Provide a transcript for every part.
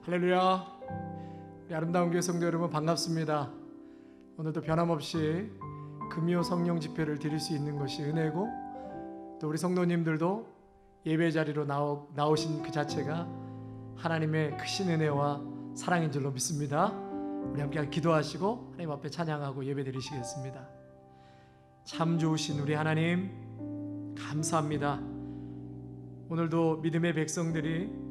할렐루야. 우리 아름다운 교회 성도 여러분 반갑습니다. 오늘도 변함없이 금요 성령 집회를 드릴 수 있는 것이 은혜고, 또 우리 성도님들도 예배 자리로 나오신 그 자체가 하나님의 크신 은혜와 사랑인 줄로 믿습니다. 우리 함께 기도하시고 하나님 앞에 찬양하고 예배 드리시겠습니다. 참 좋으신 우리 하나님 감사합니다. 오늘도 믿음의 백성들이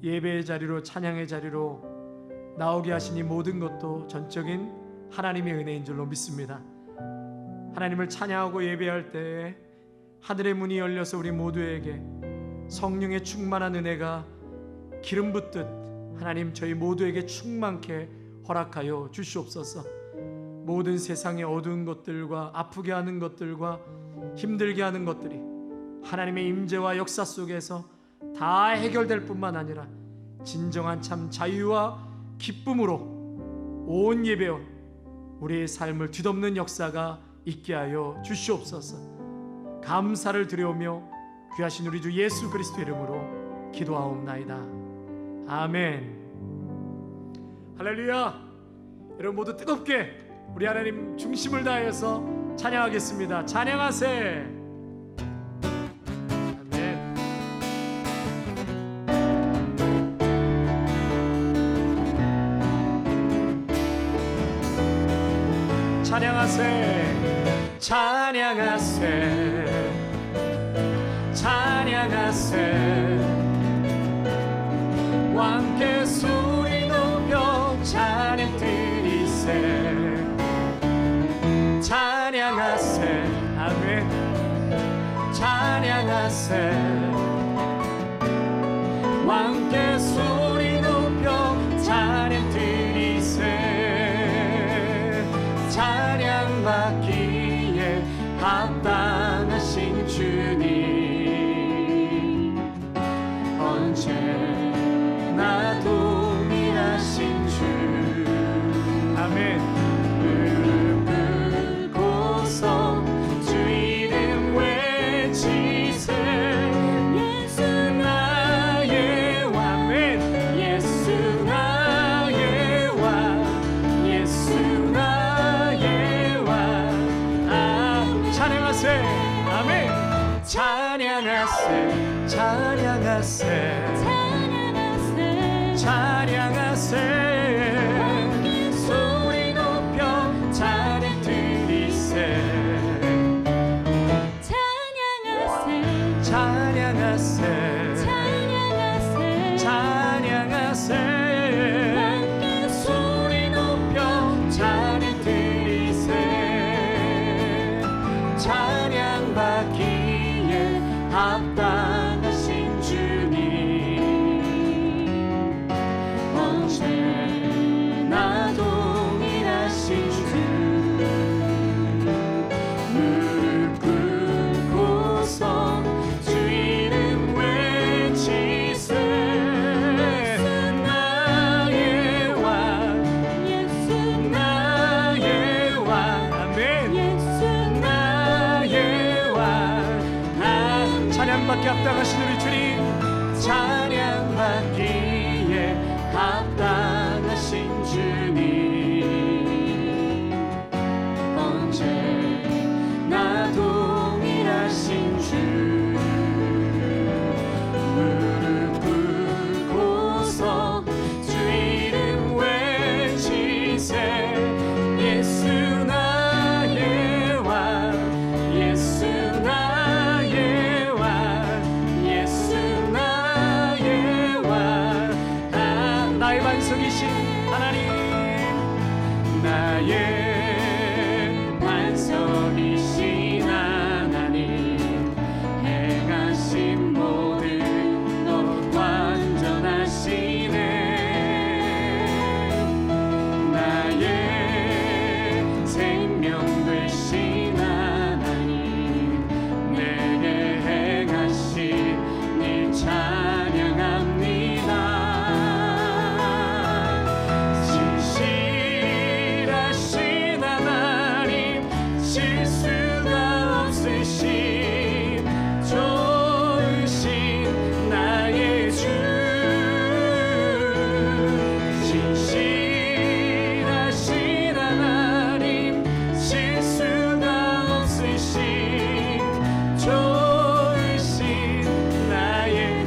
예배의 자리로, 찬양의 자리로 나오게 하신 이 모든 것도 전적인 하나님의 은혜인 줄로 믿습니다. 하나님을 찬양하고 예배할 때에 하늘의 문이 열려서 우리 모두에게 성령의 충만한 은혜가 기름 붓듯 하나님 저희 모두에게 충만케 허락하여 주시옵소서. 모든 세상의 어두운 것들과 아프게 하는 것들과 힘들게 하는 것들이 하나님의 임재와 역사 속에서 다 해결될 뿐만 아니라 진정한 참 자유와 기쁨으로 온 예배와 우리의 삶을 뒤덮는 역사가 있게 하여 주시옵소서. 감사를 드려오며 귀하신 우리 주 예수 그리스도 이름으로 기도하옵나이다. 아멘. 할렐루야. 여러분 모두 뜨겁게 우리 하나님 중심을 다해서 찬양하겠습니다. 찬양하세. 찬양하세, 찬양하세, 찬양하세. 왕께 소리 높여 찬양 드리세. 찬양하세, 아멘. 찬양하세. 왕께 소리 높여 찬양 드리세. 찬양받기에 합당하신 주님, 언제나 동일하신 주. 아멘. 무릎 꿇고서 주 이름 외치세. 예수 나의 왕. 아멘. 예수 나의 왕. 예수 찬양하세. 아멘. 찬양하세, 찬양하세, 찬양하세, 찬양하세. 소리 높여 찬양 드리세. 찬양하세, 찬양하세, 찬양하세, 찬양하세. 소리 높여 찬양 드리세. 찬양받기에 합당하신 주님, 언제나 동일하신 주. 무릎 꿇고서 주 이름 외치세. 예수 나의 왕. 예수 나의 왕. 아멘. 예수 나의 왕. 찬양받기 합당하신 우리 주님, 찬양받기에 합당하신 주님, 언제나 동일하신 주. 무릎 꿇고서 주 이름 외치세. 예수 나의 왕. 예수 나의 왕. 예수 나의 왕. 나의 반석이신 하나님,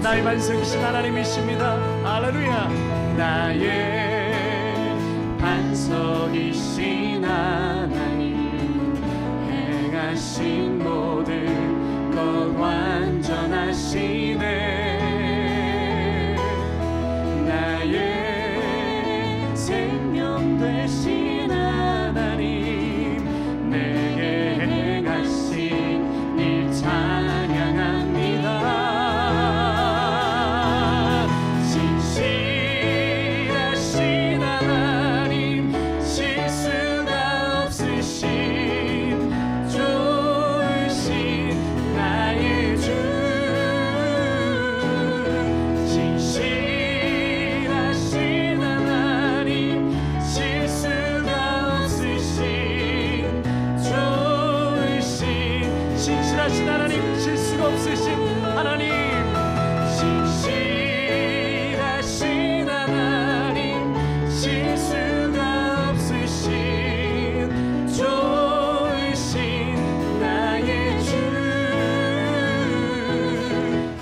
나의 반석이신 하나님이십니다. 할렐루야. 나의 반석이신 하나님, 행하신 모든 것 완전하시네. 나의 생명 되신 하나님, 내게 행하신 일 찬양합니다. 진실하신 하나님, 실수가 없으신 좋으신 나의 주. 진실하신 하나님, 실수가 없으신 좋으신, 진실하신 하나님, 실수가 없으신 하나님, 진실하신 하나님, 실수가 없으신 좋으신 나의 주.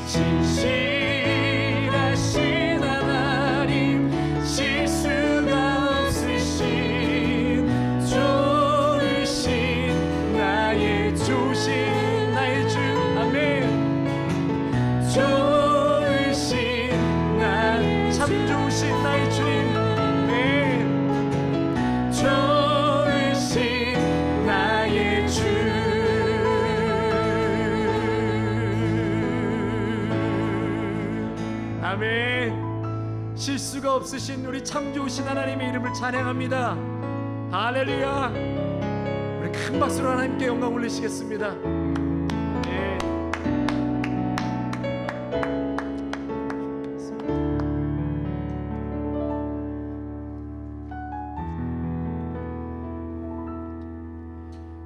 진실하신 하나님, 실수가 없으신 좋으신 나의 주신 나의 주. 아멘. 좋으신 나, 참 좋으신 나의 주님. 네. 좋으신 나의 주. 아멘. 실수가 없으신 우리 참 좋으신 하나님의 이름을 찬양합니다. 할렐루야. 우리 큰 박수로 하나님께 영광 올리시겠습니다. 네.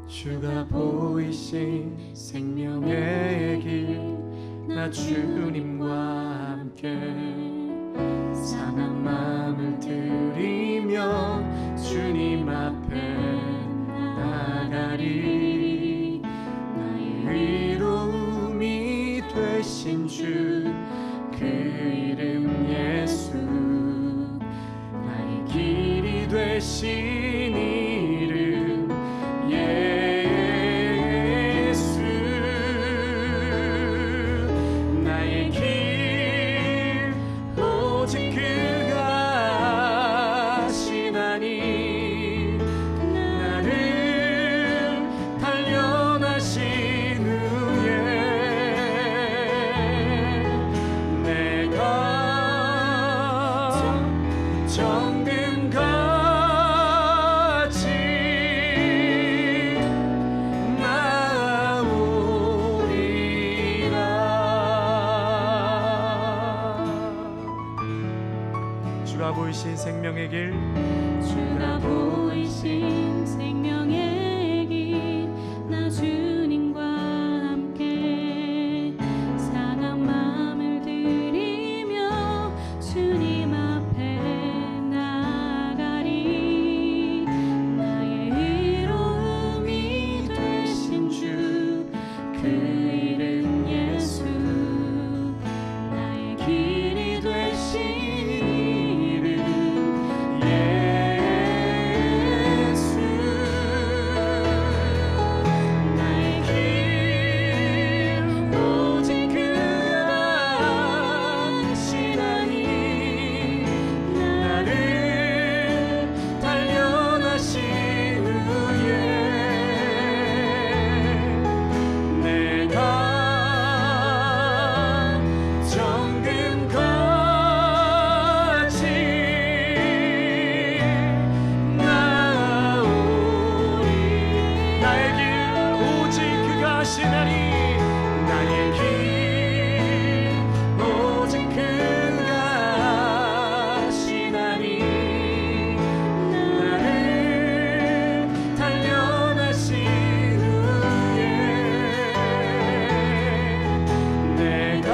주가 보이신 생명의 길, 나 주님과 함께 상한 마음을 들이며 주님 앞에 나가리. 나의 위로움이 되신 주, 그 이름 예수. 나의 길이 되신 이름 예수. 나의 길 오직 그가 하시나니, 나를 단련하신 후에 내가 정금같이 나오리라. 주가 보이신 생명의 길, 주가 보이신 생명의 길, 나 주님과 함께 상한 마음을 들이며 주님 앞에 나가리. 나의 위로움이 되신 주, 그 이름 예수. 나의 길이 되신 이름 예수. 나의 길 오직 그가 하시나니, 나를 단련하신 후에 내가 정금같이 나오리. 나의 길 오직 그가 하시나니, 나의 길 오직 그가 하시나니, 나를 단련하신 후에 내가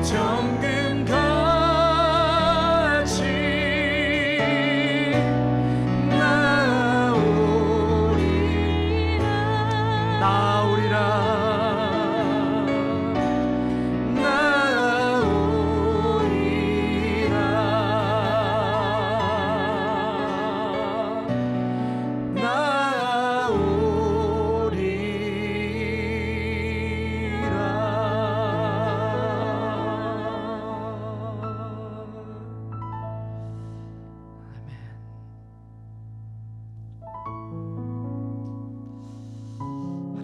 정금같이 나오리라.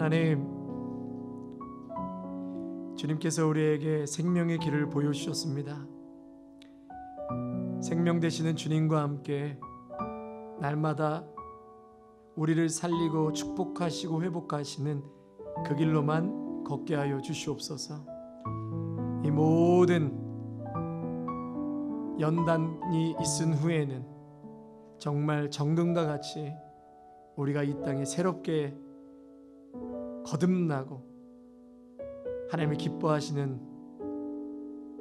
하나님, 주님께서 우리에게 생명의 길을 보여주셨습니다. 생명 되시는 주님과 함께 날마다 우리를 살리고 축복하시고 회복하시는 그 길로만 걷게 하여 주시옵소서. 이 모든 연단이 있은 후에는 정말 정금과 같이 우리가 이 땅에 새롭게 거듭나고 하나님을 기뻐하시는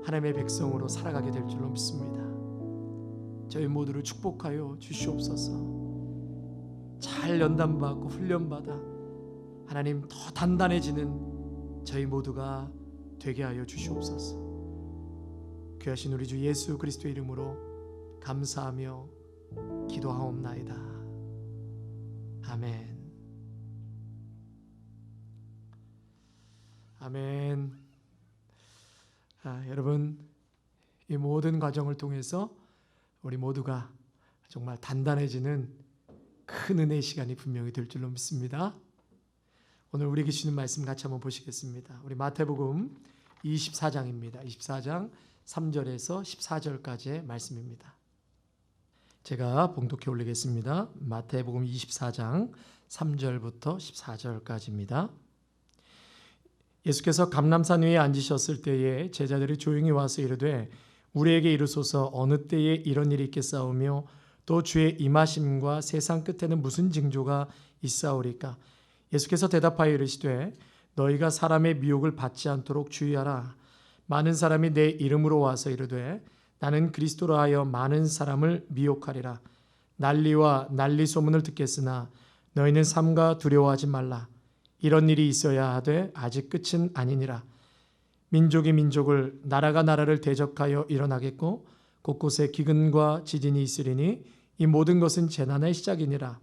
하나님의 백성으로 살아가게 될 줄로 믿습니다. 저희 모두를 축복하여 주시옵소서. 잘 연단받고 훈련받아 하나님 더 단단해지는 저희 모두가 되게 하여 주시옵소서. 귀하신 우리 주 예수 그리스도의 이름으로 감사하며 기도하옵나이다. 아멘. 아멘. 여러분, 이 모든 과정을 통해서 우리 모두가 정말 단단해지는 큰 은혜의 시간이 분명히 될 줄로 믿습니다. 오늘 우리에게 주시는 말씀 같이 한번 보시겠습니다. 우리 마태복음 24장입니다. 24장 3절에서 14절까지의 말씀입니다. 제가 봉독해 올리겠습니다. 마태복음 24장 3절부터 14절까지입니다. 예수께서 감람산 위에 앉으셨을 때에 제자들이 조용히 와서 이르되 우리에게 이르소서 어느 때에 이런 일이 있겠사오며 또 주의 임하심과 세상 끝에는 무슨 징조가 있사오리까? 예수께서 대답하여 이르시되 너희가 사람의 미혹을 받지 않도록 주의하라. 많은 사람이 내 이름으로 와서 이르되 나는 그리스도라 하여 많은 사람을 미혹하리라. 난리와 난리 소문을 듣겠으나 너희는 삼가 두려워하지 말라. 이런 일이 있어야 하되 아직 끝은 아니니라. 민족이 민족을 나라가 나라를 대적하여 일어나겠고 곳곳에 기근과 지진이 있으리니 이 모든 것은 재난의 시작이니라.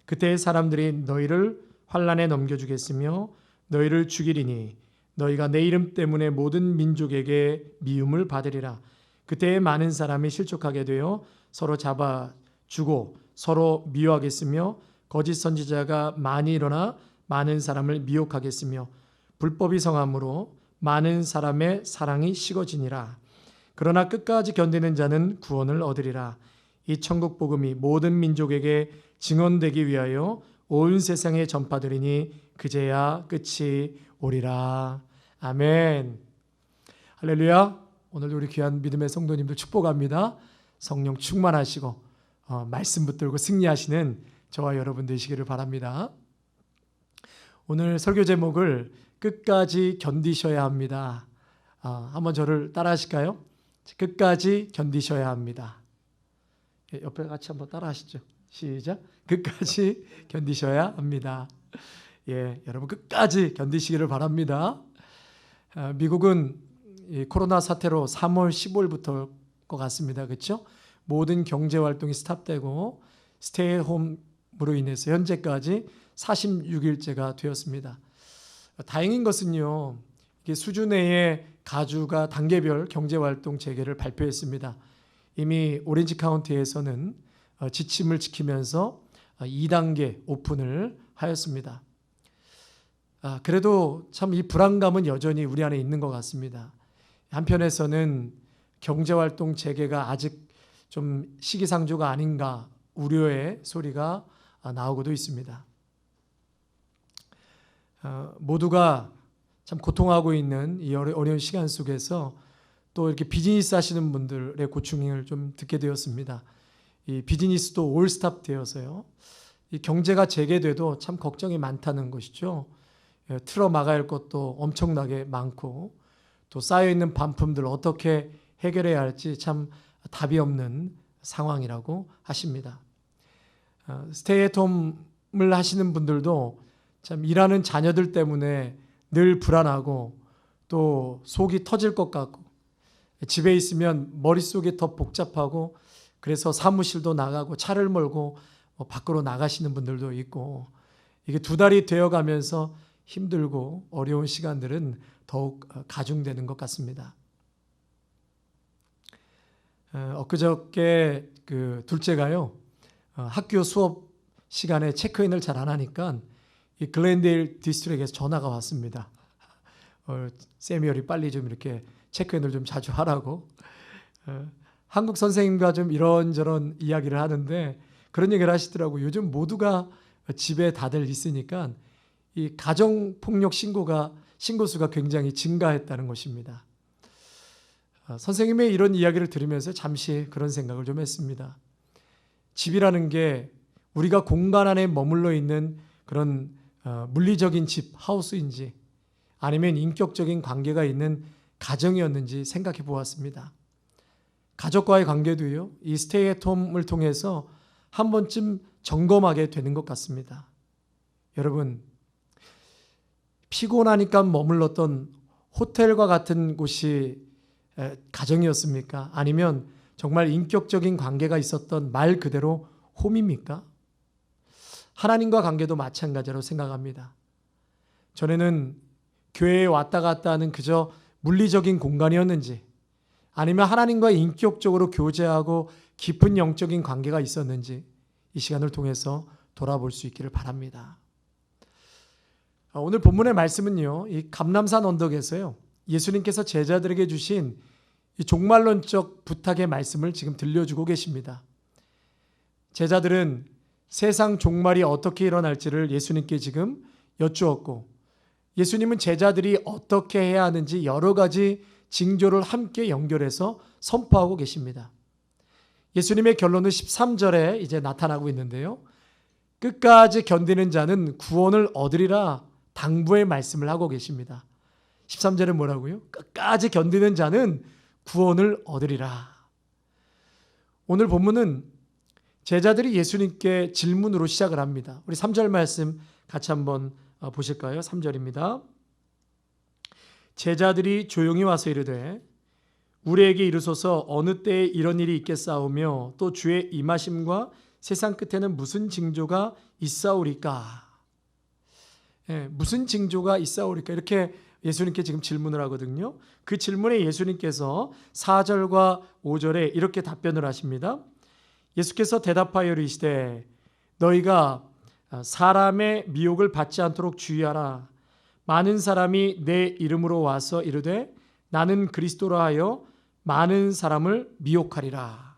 그때 사람들이 너희를 환난에 넘겨주겠으며 너희를 죽이리니 너희가 내 이름 때문에 모든 민족에게 미움을 받으리라. 그때 많은 사람이 실족하게 되어 서로 잡아주고 서로 미워하겠으며 거짓 선지자가 많이 일어나 많은 사람을 미혹하겠으며 불법이 성함으로 많은 사람의 사랑이 식어지니라. 그러나 끝까지 견디는 자는 구원을 얻으리라. 이 천국 복음이 모든 민족에게 증언되기 위하여 온 세상에 전파되리니 그제야 끝이 오리라. 아멘. 할렐루야. 오늘도 우리 귀한 믿음의 성도님들 축복합니다. 성령 충만하시고 말씀 붙들고 승리하시는 저와 여러분 되시기를 바랍니다. 오늘 설교 제목을 끝까지 견디셔야 합니다. 한번 저를 따라 하실까요? 끝까지 견디셔야 합니다. 옆에 같이 한번 따라 하시죠. 시작. 끝까지 견디셔야 합니다. 예, 여러분 끝까지 견디시기를 바랍니다. 미국은 이 코로나 사태로 3월 15일부터 것 같습니다. 그렇죠? 모든 경제 활동이 스탑되고 스테이 홈으로 인해서 현재까지 46일째가 되었습니다. 다행인 것은요, 이게 수주 내에 가주가 단계별 경제활동 재개를 발표했습니다. 이미 오렌지 카운티에서는 지침을 지키면서 2단계 오픈을 하였습니다. 그래도 참 이 불안감은 여전히 우리 안에 있는 것 같습니다. 한편에서는 경제활동 재개가 아직 좀 시기상조가 아닌가 우려의 소리가 나오고도 있습니다. 모두가 참 고통하고 있는 이 어려운 시간 속에서 또 이렇게 비즈니스 하시는 분들의 고충을 좀 듣게 되었습니다. 이 비즈니스도 올스탑 되어서요. 이 경제가 재개돼도 참 걱정이 많다는 것이죠. 틀어 막아야 할 것도 엄청나게 많고 또 쌓여있는 반품들 어떻게 해결해야 할지 참 답이 없는 상황이라고 하십니다. 스테이 앳 홈을 하시는 분들도 참 일하는 자녀들 때문에 늘 불안하고 또 속이 터질 것 같고 집에 있으면 머릿속이 더 복잡하고 그래서 사무실도 나가고 차를 몰고 밖으로 나가시는 분들도 있고 이게 두 달이 되어가면서 힘들고 어려운 시간들은 더욱 가중되는 것 같습니다. 엊그저께 그 둘째가요 학교 수업 시간에 체크인을 잘 안 하니까 이 글렌데일 디스트릭에서 전화가 왔습니다. 세미얼이 빨리 좀 이렇게 체크인을 좀 자주 하라고. 한국 선생님과 좀 이런저런 이야기를 하는데 그런 얘기를 하시더라고요. 요즘 모두가 집에 다들 있으니까 이 가정폭력 신고수가 굉장히 증가했다는 것입니다. 선생님의 이런 이야기를 들으면서 잠시 그런 생각을 좀 했습니다. 집이라는 게 우리가 공간 안에 머물러 있는 그런 물리적인 집, 하우스인지 아니면 인격적인 관계가 있는 가정이었는지 생각해 보았습니다. 가족과의 관계도요, 이 스테이 앳 홈을 통해서 한 번쯤 점검하게 되는 것 같습니다. 여러분, 피곤하니까 머물렀던 호텔과 같은 곳이 가정이었습니까? 아니면 정말 인격적인 관계가 있었던 말 그대로 홈입니까? 하나님과 관계도 마찬가지로 생각합니다. 전에는 교회에 왔다 갔다 하는 그저 물리적인 공간이었는지 아니면 하나님과 인격적으로 교제하고 깊은 영적인 관계가 있었는지 이 시간을 통해서 돌아볼 수 있기를 바랍니다. 오늘 본문의 말씀은요, 이 감람산 언덕에서요, 예수님께서 제자들에게 주신 이 종말론적 부탁의 말씀을 지금 들려주고 계십니다. 제자들은 세상 종말이 어떻게 일어날지를 예수님께 지금 여쭈었고, 예수님은 제자들이 어떻게 해야 하는지 여러 가지 징조를 함께 연결해서 선포하고 계십니다. 예수님의 결론은 13절에 이제 나타나고 있는데요. 끝까지 견디는 자는 구원을 얻으리라 당부의 말씀을 하고 계십니다. 13절에 뭐라고요? 끝까지 견디는 자는 구원을 얻으리라. 오늘 본문은 제자들이 예수님께 질문으로 시작을 합니다. 우리 3절 말씀 같이 한번 보실까요? 3절입니다. 제자들이 조용히 와서 이르되 우리에게 이르소서 어느 때에 이런 일이 있겠사오며 또 주의 임하심과 세상 끝에는 무슨 징조가 있사오리까? 무슨 징조가 있사오리까? 이렇게 예수님께 지금 질문을 하거든요. 그 질문에 예수님께서 4절과 5절에 이렇게 답변을 하십니다. 예수께서 대답하여 이르시되 너희가 사람의 미혹을 받지 않도록 주의하라. 많은 사람이 내 이름으로 와서 이르되 나는 그리스도라 하여 많은 사람을 미혹하리라.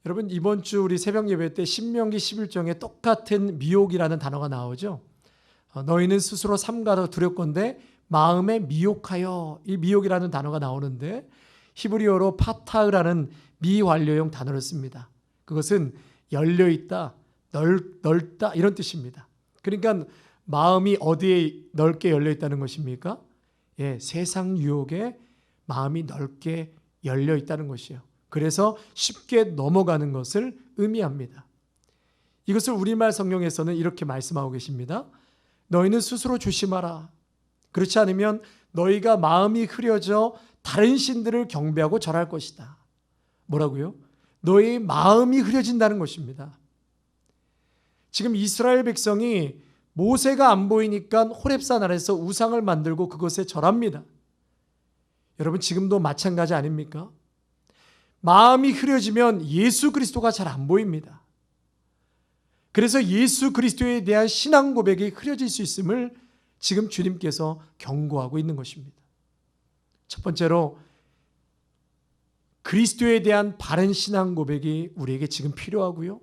여러분, 이번 주 우리 새벽 예배 때 신명기 11장에 똑같은 미혹이라는 단어가 나오죠. 너희는 스스로 삼가도 두렵건대 마음에 미혹하여, 이 미혹이라는 단어가 나오는데 히브리어로 파타흐라는 미완료형 단어를 씁니다. 그것은 열려있다, 넓다 이런 뜻입니다. 그러니까 마음이 어디에 넓게 열려있다는 것입니까? 세상 유혹에 마음이 넓게 열려있다는 것이요. 그래서 쉽게 넘어가는 것을 의미합니다. 이것을 우리말 성경에서는 이렇게 말씀하고 계십니다. 너희는 스스로 조심하라. 그렇지 않으면 너희가 마음이 흐려져 다른 신들을 경배하고 절할 것이다. 뭐라고요? 너희 마음이 흐려진다는 것입니다. 지금 이스라엘 백성이 모세가 안 보이니까 호렙산 아래서 우상을 만들고 그것에 절합니다. 여러분, 지금도 마찬가지 아닙니까? 마음이 흐려지면 예수 그리스도가 잘 안 보입니다. 그래서 예수 그리스도에 대한 신앙 고백이 흐려질 수 있음을 지금 주님께서 경고하고 있는 것입니다. 첫 번째로 그리스도에 대한 바른 신앙 고백이 우리에게 지금 필요하고요.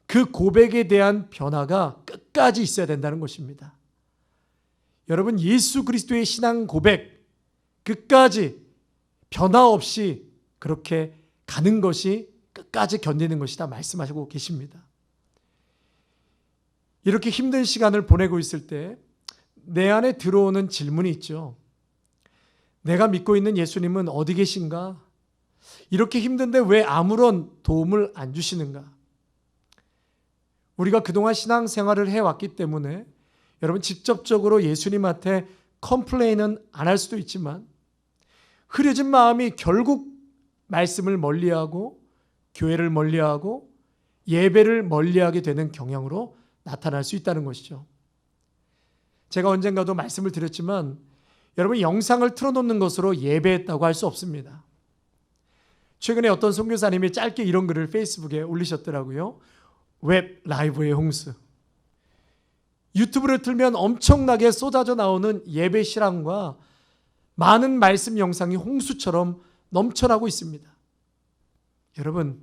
그 고백에 대한 변화가 끝까지 있어야 된다는 것입니다. 여러분, 예수 그리스도의 신앙 고백 끝까지 변화 없이 그렇게 가는 것이 끝까지 견디는 것이다 말씀하시고 계십니다. 이렇게 힘든 시간을 보내고 있을 때 내 안에 들어오는 질문이 있죠. 내가 믿고 있는 예수님은 어디 계신가? 이렇게 힘든데 왜 아무런 도움을 안 주시는가? 우리가 그동안 신앙생활을 해왔기 때문에 여러분 직접적으로 예수님한테 컴플레인은 안 할 수도 있지만 흐려진 마음이 결국 말씀을 멀리하고 교회를 멀리하고 예배를 멀리하게 되는 경향으로 나타날 수 있다는 것이죠. 제가 언젠가도 말씀을 드렸지만 여러분, 영상을 틀어놓는 것으로 예배했다고 할 수 없습니다. 최근에 어떤 선교사님이 짧게 이런 글을 페이스북에 올리셨더라고요. 웹 라이브의 홍수. 유튜브를 틀면 엄청나게 쏟아져 나오는 예배 실황과 많은 말씀 영상이 홍수처럼 넘쳐나고 있습니다. 여러분,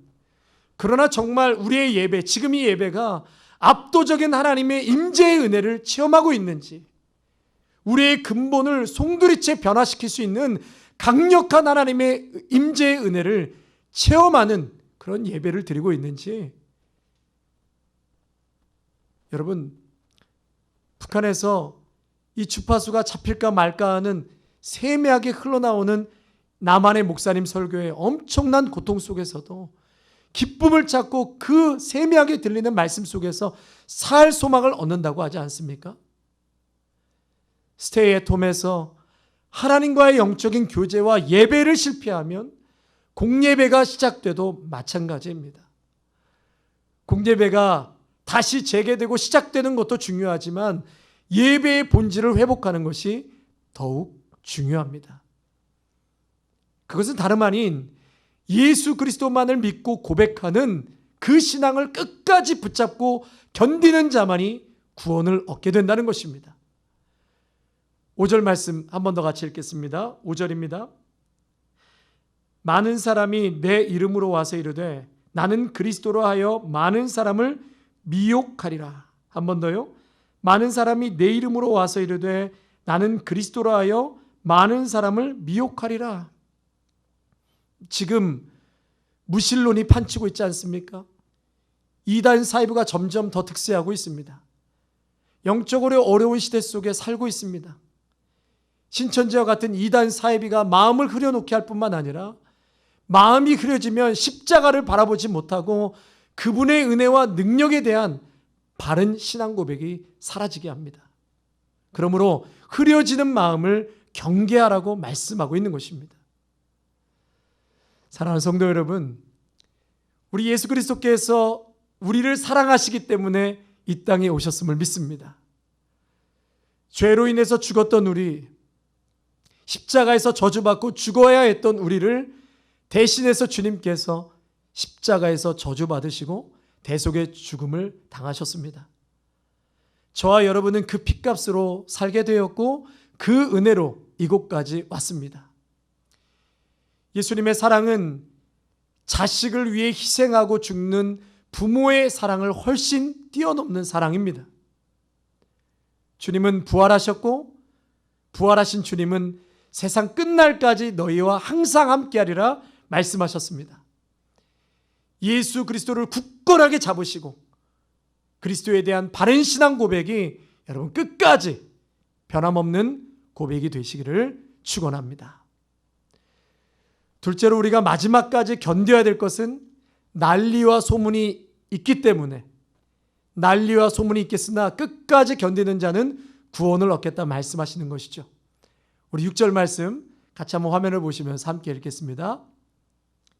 그러나 정말 우리의 예배, 지금 이 예배가 압도적인 하나님의 임재의 은혜를 체험하고 있는지, 우리의 근본을 송두리째 변화시킬 수 있는 강력한 하나님의 임재의 은혜를 체험하는 그런 예배를 드리고 있는지, 여러분, 북한에서 이 주파수가 잡힐까 말까 하는 세미하게 흘러나오는 남한의 목사님 설교의 엄청난 고통 속에서도 기쁨을 찾고 그 세미하게 들리는 말씀 속에서 살 소망을 얻는다고 하지 않습니까? 스테이 앳 홈에서 하나님과의 영적인 교제와 예배를 실패하면 공예배가 시작돼도 마찬가지입니다. 공예배가 다시 재개되고 시작되는 것도 중요하지만 예배의 본질을 회복하는 것이 더욱 중요합니다. 그것은 다름 아닌 예수 그리스도만을 믿고 고백하는 그 신앙을 끝까지 붙잡고 견디는 자만이 구원을 얻게 된다는 것입니다. 5절 말씀 한 번 더 같이 읽겠습니다. 5절입니다. 많은 사람이 내 이름으로 와서 이르되 나는 그리스도로 하여 많은 사람을 미혹하리라. 한 번 더요. 많은 사람이 내 이름으로 와서 이르되 나는 그리스도로 하여 많은 사람을 미혹하리라. 지금 무신론이 판치고 있지 않습니까? 이단 사이비가 점점 더 득세하고 있습니다. 영적으로 어려운 시대 속에 살고 있습니다. 신천지와 같은 이단 사이비가 마음을 흐려놓게 할 뿐만 아니라 마음이 흐려지면 십자가를 바라보지 못하고 그분의 은혜와 능력에 대한 바른 신앙 고백이 사라지게 합니다. 그러므로 흐려지는 마음을 경계하라고 말씀하고 있는 것입니다. 사랑하는 성도 여러분, 우리 예수 그리스도께서 우리를 사랑하시기 때문에 이 땅에 오셨음을 믿습니다. 죄로 인해서 죽었던 우리, 십자가에서 저주받고 죽어야 했던 우리를 대신해서 주님께서 십자가에서 저주받으시고 대속의 죽음을 당하셨습니다. 저와 여러분은 그 핏값으로 살게 되었고 그 은혜로 이곳까지 왔습니다. 예수님의 사랑은 자식을 위해 희생하고 죽는 부모의 사랑을 훨씬 뛰어넘는 사랑입니다. 주님은 부활하셨고 부활하신 주님은 세상 끝날까지 너희와 항상 함께하리라 말씀하셨습니다. 예수 그리스도를 굳건하게 잡으시고 그리스도에 대한 바른 신앙 고백이 여러분 끝까지 변함없는 고백이 되시기를 축원합니다. 둘째로 우리가 마지막까지 견뎌야 될 것은 난리와 소문이 있기 때문에, 난리와 소문이 있겠으나 끝까지 견디는 자는 구원을 얻겠다 말씀하시는 것이죠. 우리 6절 말씀 같이 한번 화면을 보시면서 함께 읽겠습니다.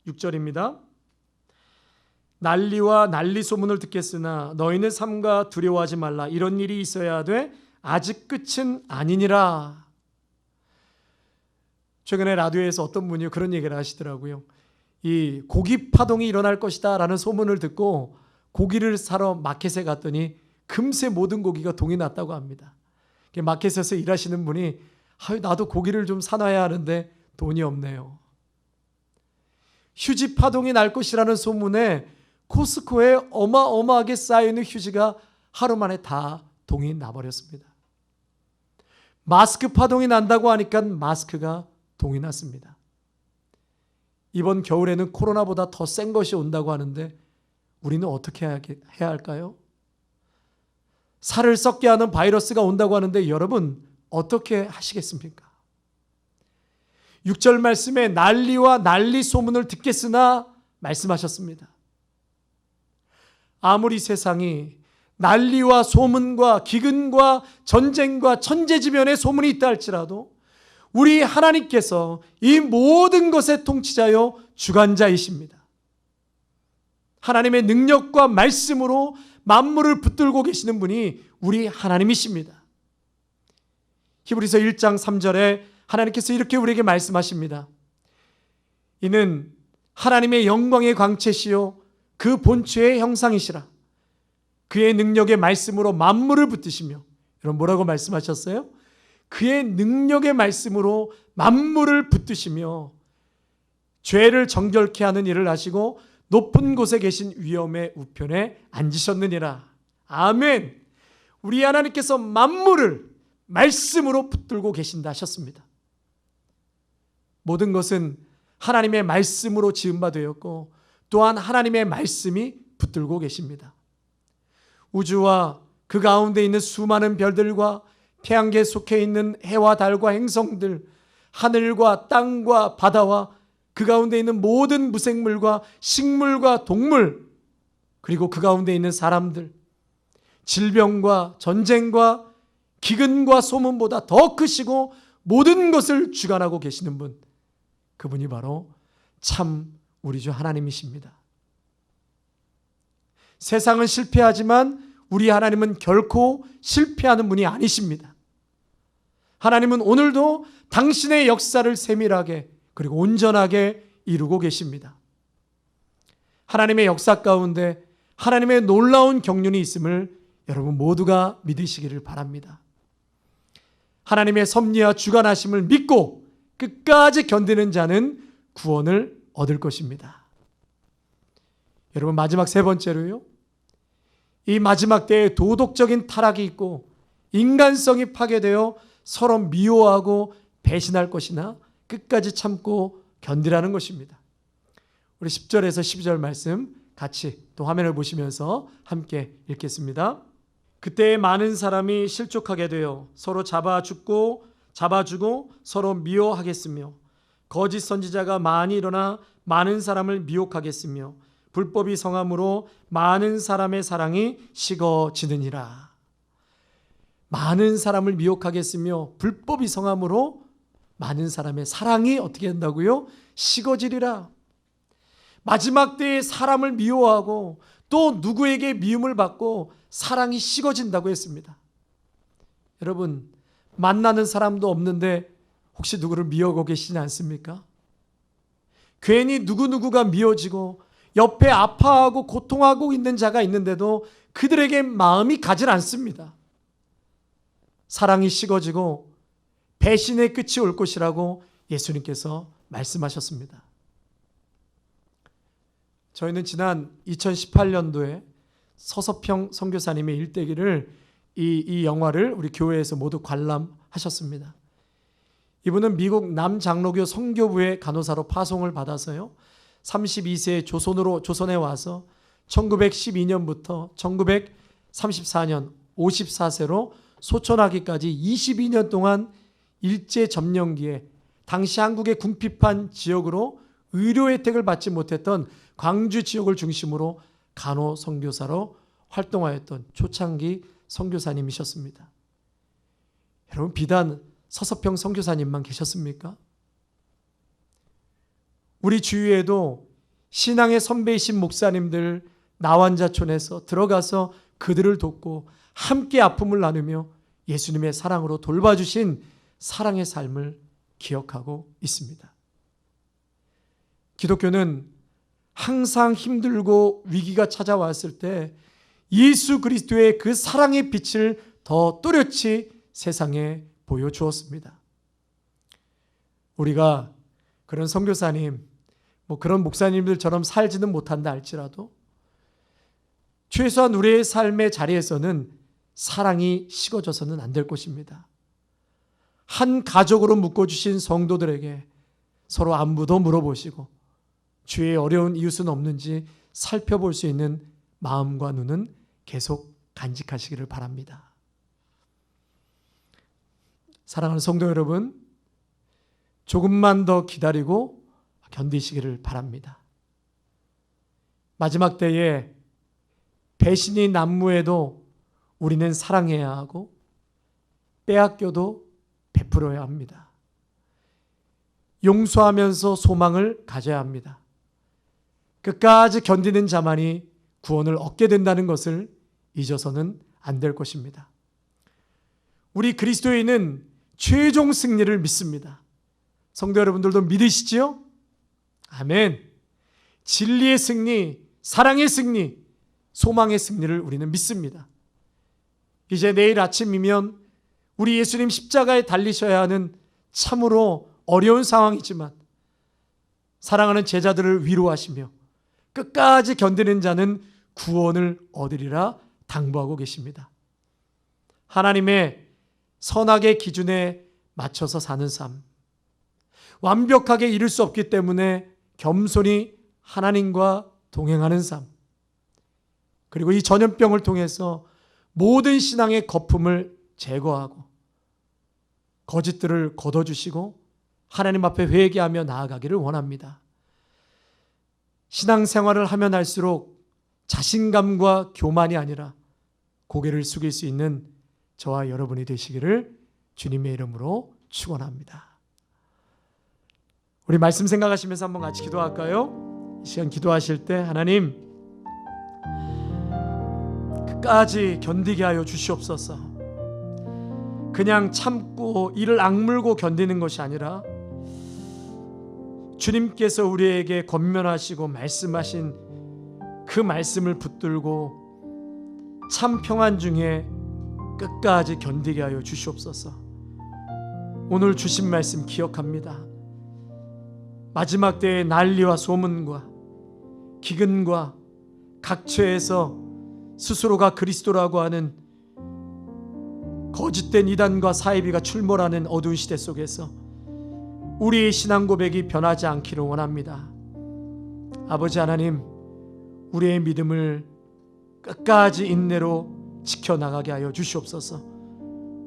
6절입니다. 난리와 난리 소문을 듣겠으나 너희는 삼가 두려워하지 말라. 이런 일이 있어야 돼. 아직 끝은 아니니라. 최근에 라디오에서 어떤 분이 그런 얘기를 하시더라고요. 이 고기 파동이 일어날 것이다 라는 소문을 듣고 고기를 사러 마켓에 갔더니 금세 모든 고기가 동이 났다고 합니다. 마켓에서 일하시는 분이 나도 고기를 좀 사놔야 하는데 돈이 없네요. 휴지 파동이 날 것이라는 소문에 코스코에 어마어마하게 쌓여있는 휴지가 하루 만에 다 동이 나버렸습니다. 마스크 파동이 난다고 하니까 마스크가 동이 났습니다. 이번 겨울에는 코로나보다 더 센 것이 온다고 하는데 우리는 어떻게 해야 할까요? 살을 썩게 하는 바이러스가 온다고 하는데 여러분 어떻게 하시겠습니까? 6절 말씀에 난리와 난리 소문을 듣겠으나 말씀하셨습니다. 아무리 세상이 난리와 소문과 기근과 전쟁과 천재지변의 소문이 있다 할지라도 우리 하나님께서 이 모든 것의 통치자요 주관자이십니다. 하나님의 능력과 말씀으로 만물을 붙들고 계시는 분이 우리 하나님이십니다. 히브리서 1장 3절에 하나님께서 이렇게 우리에게 말씀하십니다. 이는 하나님의 영광의 광채시요 그 본체의 형상이시라. 그의 능력의 말씀으로 만물을 붙드시며, 여러분 뭐라고 말씀하셨어요? 그의 능력의 말씀으로 만물을 붙드시며 죄를 정결케 하는 일을 하시고 높은 곳에 계신 위엄의 우편에 앉으셨느니라. 아멘. 우리 하나님께서 만물을 말씀으로 붙들고 계신다 하셨습니다. 모든 것은 하나님의 말씀으로 지은 바 되었고 또한 하나님의 말씀이 붙들고 계십니다. 우주와 그 가운데 있는 수많은 별들과 태양계에 속해 있는 해와 달과 행성들, 하늘과 땅과 바다와 그 가운데 있는 모든 무생물과 식물과 동물, 그리고 그 가운데 있는 사람들, 질병과 전쟁과 기근과 소문보다 더 크시고 모든 것을 주관하고 계시는 분, 그분이 바로 참 우리 주 하나님이십니다. 세상은 실패하지만 우리 하나님은 결코 실패하는 분이 아니십니다. 하나님은 오늘도 당신의 역사를 세밀하게 그리고 온전하게 이루고 계십니다. 하나님의 역사 가운데 하나님의 놀라운 경륜이 있음을 여러분 모두가 믿으시기를 바랍니다. 하나님의 섭리와 주관하심을 믿고 끝까지 견디는 자는 구원을 얻을 것입니다. 여러분 마지막 세 번째로요. 이 마지막 때에 도덕적인 타락이 있고 인간성이 파괴되어 서로 미워하고 배신할 것이나 끝까지 참고 견디라는 것입니다. 우리 10절에서 12절 말씀 같이 또 화면을 보시면서 함께 읽겠습니다. 그때 많은 사람이 실족하게 되어 서로 잡아주고 서로 미워하겠으며 거짓 선지자가 많이 일어나 많은 사람을 미혹하겠으며 불법이 성함으로 많은 사람의 사랑이 식어지느니라. 많은 사람을 미혹하겠으며 불법이 성함으로 많은 사람의 사랑이 어떻게 된다고요? 식어지리라. 마지막 때에 사람을 미워하고 또 누구에게 미움을 받고 사랑이 식어진다고 했습니다. 여러분 만나는 사람도 없는데 혹시 누구를 미워하고 계시지 않습니까? 괜히 누구누구가 미워지고 옆에 아파하고 고통하고 있는 자가 있는데도 그들에게 마음이 가질 않습니다. 사랑이 식어지고 배신의 끝이 올 것이라고 예수님께서 말씀하셨습니다. 저희는 지난 2018년도에 서서평 선교사님의 일대기를 이 영화를 우리 교회에서 모두 관람하셨습니다. 이분은 미국 남장로교 선교부의 간호사로 파송을 받아서요. 32세에 조선에 와서 1912년부터 1934년 54세로 소천하기까지 22년 동안 일제 점령기에 당시 한국의 궁핍한 지역으로 의료 혜택을 받지 못했던 광주 지역을 중심으로 간호 선교사로 활동하였던 초창기 선교사님이셨습니다. 여러분 비단 서서평 선교사님만 계셨습니까? 우리 주위에도 신앙의 선배이신 목사님들 나환자촌에서 들어가서 그들을 돕고 함께 아픔을 나누며 예수님의 사랑으로 돌봐주신 사랑의 삶을 기억하고 있습니다. 기독교는 항상 힘들고 위기가 찾아왔을 때 예수 그리스도의 그 사랑의 빛을 더 또렷이 세상에 보여주었습니다. 우리가 그런 선교사님, 그런 목사님들처럼 살지는 못한다 할지라도 최소한 우리의 삶의 자리에서는 사랑이 식어져서는 안 될 것입니다. 한 가족으로 묶어주신 성도들에게 서로 안부도 물어보시고 주위에 어려운 이웃은 없는지 살펴볼 수 있는 마음과 눈은 계속 간직하시기를 바랍니다. 사랑하는 성도 여러분, 조금만 더 기다리고 견디시기를 바랍니다. 마지막 때에 배신이 난무해도 우리는 사랑해야 하고 빼앗겨도 베풀어야 합니다. 용서하면서 소망을 가져야 합니다. 끝까지 견디는 자만이 구원을 얻게 된다는 것을 잊어서는 안 될 것입니다. 우리 그리스도인은 최종 승리를 믿습니다. 성도 여러분들도 믿으시지요? 아멘. 진리의 승리, 사랑의 승리, 소망의 승리를 우리는 믿습니다. 이제 내일 아침이면 우리 예수님 십자가에 달리셔야 하는 참으로 어려운 상황이지만 사랑하는 제자들을 위로하시며 끝까지 견디는 자는 구원을 얻으리라 당부하고 계십니다. 하나님의 선악의 기준에 맞춰서 사는 삶, 완벽하게 이룰 수 없기 때문에 겸손히 하나님과 동행하는 삶, 그리고 이 전염병을 통해서 모든 신앙의 거품을 제거하고 거짓들을 걷어주시고 하나님 앞에 회개하며 나아가기를 원합니다. 신앙생활을 하면 할수록 자신감과 교만이 아니라 고개를 숙일 수 있는 저와 여러분이 되시기를 주님의 이름으로 축원합니다. 우리 말씀 생각하시면서 한번 같이 기도할까요? 이 시간 기도하실 때 하나님 끝까지 견디게 하여 주시옵소서. 그냥 참고 이를 악물고 견디는 것이 아니라 주님께서 우리에게 권면하시고 말씀하신 그 말씀을 붙들고 참 평안 중에 끝까지 견디게 하여 주시옵소서. 오늘 주신 말씀 기억합니다. 마지막 때의 난리와 소문과 기근과 각처에서 스스로가 그리스도라고 하는 거짓된 이단과 사이비가 출몰하는 어두운 시대 속에서 우리의 신앙 고백이 변하지 않기를 원합니다. 아버지 하나님, 우리의 믿음을 끝까지 인내로 지켜나가게 하여 주시옵소서.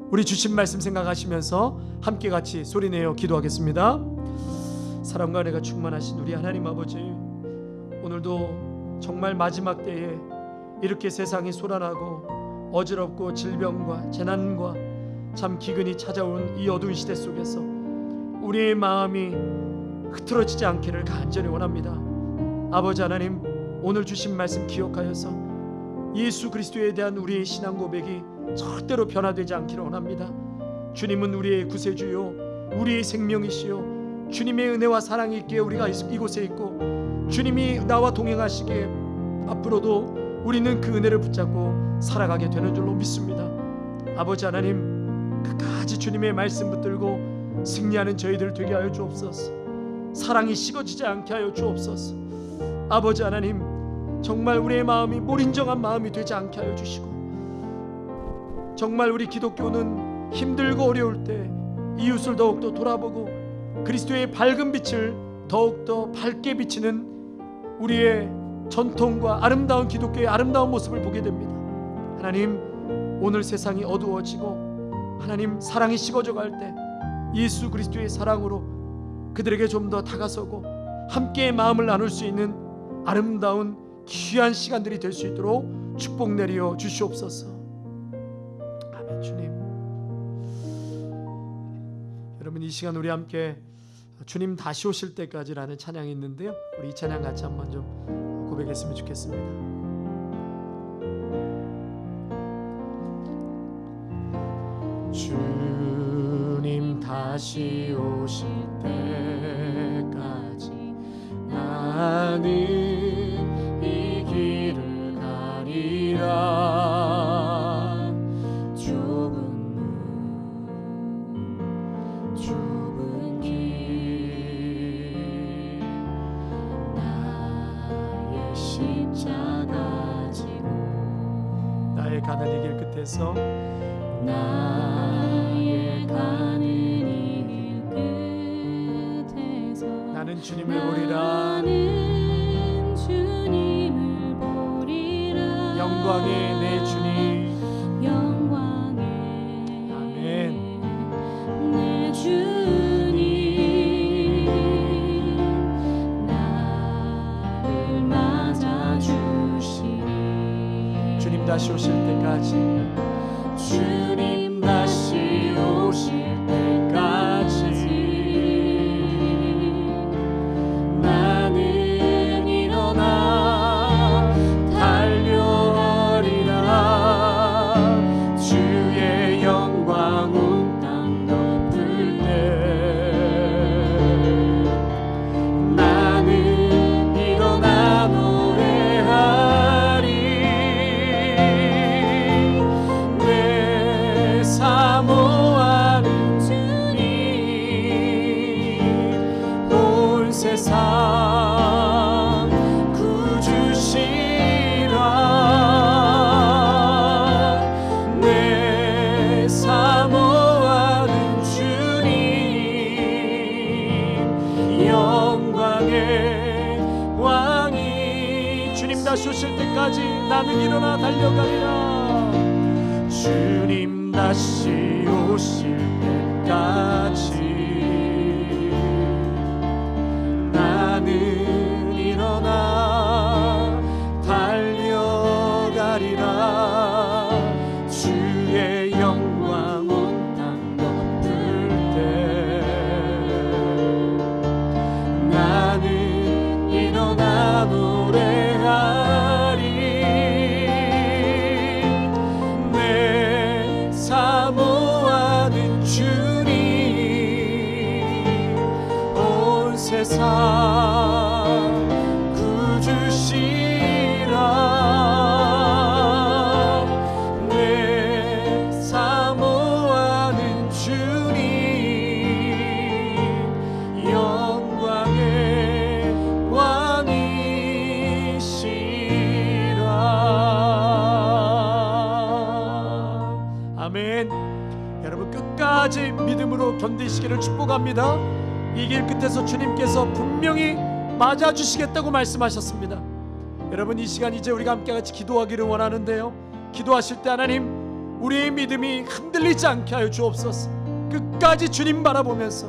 우리 주신 말씀 생각하시면서 함께 같이 소리내어 기도하겠습니다. 사랑과 은혜가 충만하신 우리 하나님 아버지, 오늘도 정말 마지막 때에 이렇게 세상이 소란하고 어지럽고 질병과 재난과 참 기근이 찾아온 이 어두운 시대 속에서 우리의 마음이 흐트러지지 않기를 간절히 원합니다. 아버지 하나님, 오늘 주신 말씀 기억하여서 예수 그리스도에 대한 우리의 신앙 고백이 절대로 변화되지 않기를 원합니다. 주님은 우리의 구세주요 우리의 생명이시요 주님의 은혜와 사랑이 있기에 우리가 이곳에 있고 주님이 나와 동행하시기에 앞으로도 우리는 그 은혜를 붙잡고 살아가게 되는 줄로 믿습니다. 아버지 하나님, 끝까지 주님의 말씀 붙들고 승리하는 저희들 되게 하여 주옵소서. 사랑이 식어지지 않게 하여 주옵소서. 아버지 하나님, 정말 우리의 마음이 몰인정한 마음이 되지 않게 하여 주시고, 정말 우리 기독교는 힘들고 어려울 때 이웃을 더욱더 돌아보고 그리스도의 밝은 빛을 더욱더 밝게 비치는 우리의 전통과 아름다운 기독교의 아름다운 모습을 보게 됩니다. 하나님, 오늘 세상이 어두워지고 하나님 사랑이 식어져 갈 때 예수 그리스도의 사랑으로 그들에게 좀 더 다가서고 함께 마음을 나눌 수 있는 아름다운 귀한 시간들이 될 수 있도록 축복 내려 주시옵소서. 아멘. 주님, 여러분 이 시간 우리 함께 주님 다시 오실 때까지라는 찬양이 있는데요, 우리 이 찬양 같이 한번 좀 고백했으면 좋겠습니다. 주님 다시 오실 때까지 나는 이 길을 가리라. 좁은 문 좁은 길 나의 십자가 지고 나의 가는 이 길 끝에서 나의 가는 이 길 끝에서 나는 주님을 보리라. 나는 주님을 보리라. 영광의 내 주님, 영광의 아멘. 내 주님 나를 맞아 주시리. 주님 다시 오실 때까지, 주님 다시 오실 때까지 나는 일어나 달려가리라. 주의 영광 온 땅 덮을 때 나는 일어나 노래하리. 다시 오실 때까지 나는 일어나 달려가리라. 주님 다시 오실 때까지 나는 일어나 달려가리라. 주의 영광 온 땅 덮을 때 나는 일어나 노래하리. 내 사모하는 주님 온 세상 구주시라. 내 사모하는 주님 영광의 왕이시라. 아멘. 여러분 끝까지 믿음으로 견디시기를 축복합니다. 이 길 끝에서 주님께서 분명히 맞아주시겠다고 말씀하셨습니다. 여러분 이 시간 이제 우리가 함께 같이 기도하기를 원하는데요, 기도하실 때 하나님 우리의 믿음이 흔들리지 않게 하여 주옵소서. 끝까지 주님 바라보면서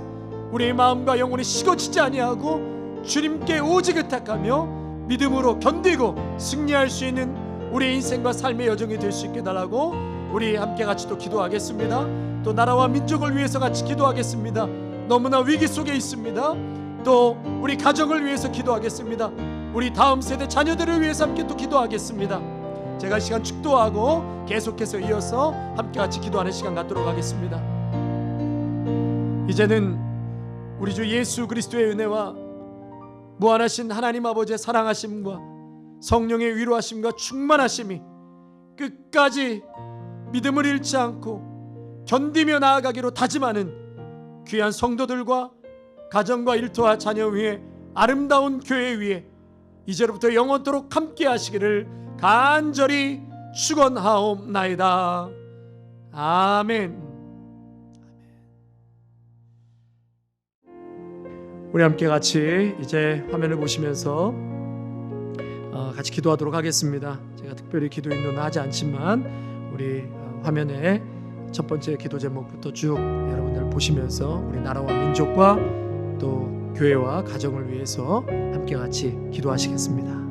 우리의 마음과 영혼이 식어지지 아니하고 주님께 오직 의탁하며 믿음으로 견디고 승리할 수 있는 우리의 인생과 삶의 여정이 될 수 있게 달라고 우리 함께 같이 또 기도하겠습니다. 또 나라와 민족을 위해서 같이 기도하겠습니다. 너무나 위기 속에 있습니다. 또 우리 가정을 위해서 기도하겠습니다. 우리 다음 세대 자녀들을 위해서 함께 또 기도하겠습니다. 제가 시간 축도하고 계속해서 이어서 함께 같이 기도하는 시간 갖도록 하겠습니다. 이제는 우리 주 예수 그리스도의 은혜와 무한하신 하나님 아버지의 사랑하심과 성령의 위로하심과 충만하심이 끝까지 믿음을 잃지 않고 견디며 나아가기로 다짐하는 귀한 성도들과 가정과 일터와 자녀 위에 아름다운 교회 위에 이제로부터 영원토록 함께 하시기를 간절히 축원하옵나이다. 아멘. 우리 함께 같이 이제 화면을 보시면서 같이 기도하도록 하겠습니다. 제가 특별히 기도 인도는 하지 않지만 우리 화면에 첫 번째 기도 제목부터 쭉 여러분들 보시면서 우리 나라와 민족과 또 교회와 가정을 위해서 함께 같이 기도하시겠습니다.